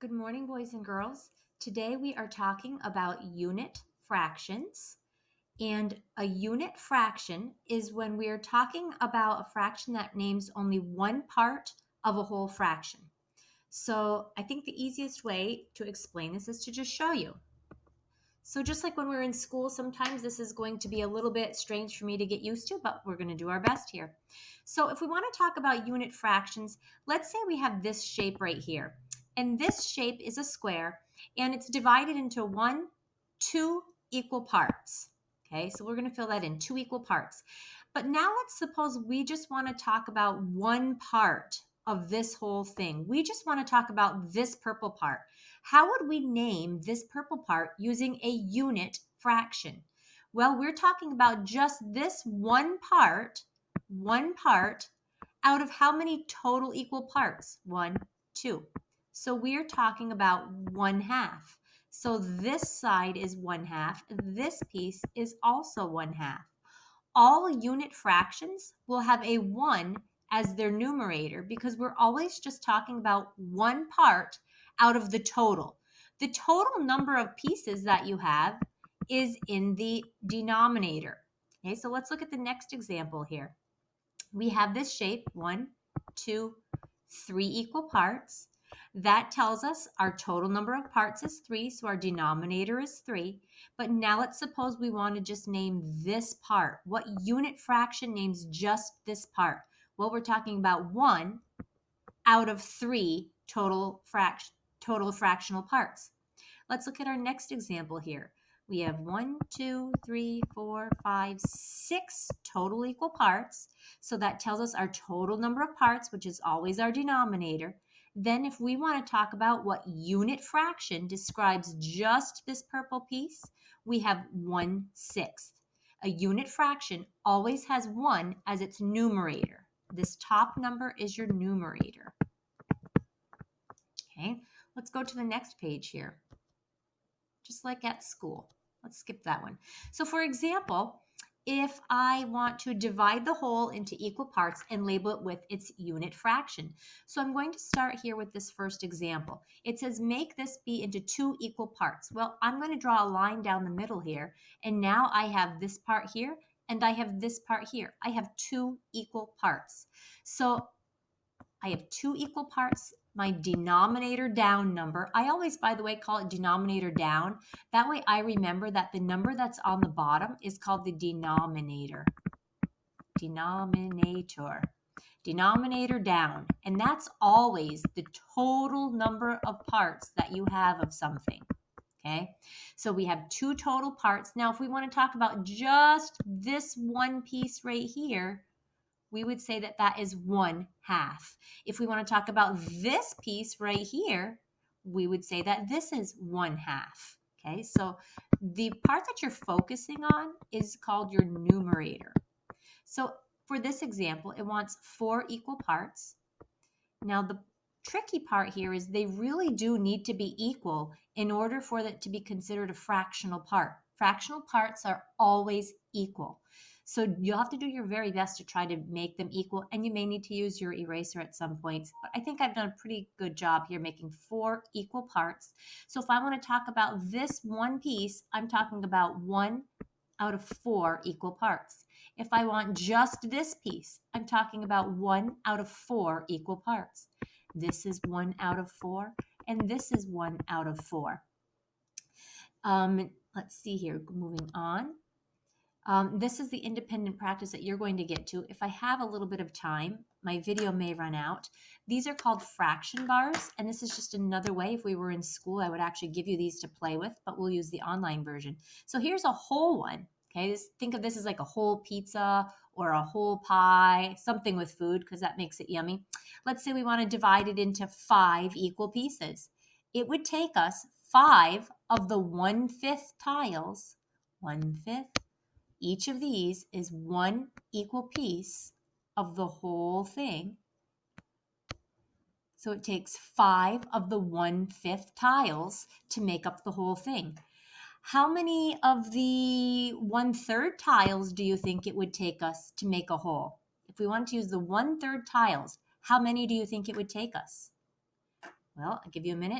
Good morning, boys and girls. Today we are talking about unit fractions. And a unit fraction is when we are talking about a fraction that names only one part of a whole fraction. So I think the easiest way to explain this is to just show you. So just like when we're in school, sometimes this is going to be a little bit strange for me to get used to, but we're going to do our best here. So if we want to talk about unit fractions, let's say we have this shape right here. And this shape is a square, and it's divided into two equal parts. Okay, so we're going to fill that in, two equal parts. But now let's suppose we just want to talk about one part of this whole thing. We just want to talk about this purple part. How would we name this purple part using a unit fraction? Well, we're talking about just this one part out of how many total equal parts? 1, 2. So we're talking about 1/2. So this side is 1/2. This piece is also 1/2. All unit fractions will have a 1 as their numerator because we're always just talking about one part out of the total. The total number of pieces that you have is in the denominator. Okay, so let's look at the next example here. We have this shape, 1, 2, 3 equal parts. That tells us our total number of parts is 3, so our denominator is 3. But now let's suppose we want to just name this part. What unit fraction names just this part? Well, we're talking about 1 out of 3 total fractional parts. Let's look at our next example here. We have 1, 2, 3, 4, 5, 6 total equal parts. So that tells us our total number of parts, which is always our denominator. Then if we want to talk about what unit fraction describes just this purple piece, we have 1/6. A unit fraction always has 1 as its numerator. This top number is your numerator. Okay, let's go to the next page here. Just like at school. Let's skip that one. So for example, if I want to divide the whole into equal parts and label it with its unit fraction. So I'm going to start here with this first example. It says make this be into 2 equal parts. Well, I'm going to draw a line down the middle here, and now I have this part here and I have this part here. I have 2 equal parts. So I have 2 equal parts. My denominator down number, I always, by the way, call it denominator down. That way I remember that the number that's on the bottom is called the denominator. Denominator down. And that's always the total number of parts that you have of something. Okay, so we have 2 total parts. Now, if we want to talk about just this one piece right here, we would say that that is 1/2. If we want to talk about this piece right here, we would say that this is 1/2. Okay, so the part that you're focusing on is called your numerator. So for this example, it wants 4 equal parts. Now the tricky part here is they really do need to be equal in order for it to be considered a fractional part. Fractional parts are always equal. So you'll have to do your very best to try to make them equal, and you may need to use your eraser at some points. But I think I've done a pretty good job here making 4 equal parts. So if I want to talk about this one piece, I'm talking about 1 out of 4 equal parts. If I want just this piece, I'm talking about 1 out of 4 equal parts. This is 1 out of 4, and this is 1 out of 4. Let's see here, moving on. This is the independent practice that you're going to get to. If I have a little bit of time, my video may run out. These are called fraction bars, and this is just another way. If we were in school, I would actually give you these to play with, but we'll use the online version. So here's a whole one. Okay, think of this as like a whole pizza or a whole pie, something with food because that makes it yummy. Let's say we want to divide it into 5 equal pieces. It would take us 5 of the 1/5 tiles, 1/5. Each of these is 1 equal piece of the whole thing. So it takes 5 of the 1/5 tiles to make up the whole thing. How many of the 1/3 tiles do you think it would take us to make a whole? If we want to use the 1/3 tiles, how many do you think it would take us? Well, I'll give you a minute.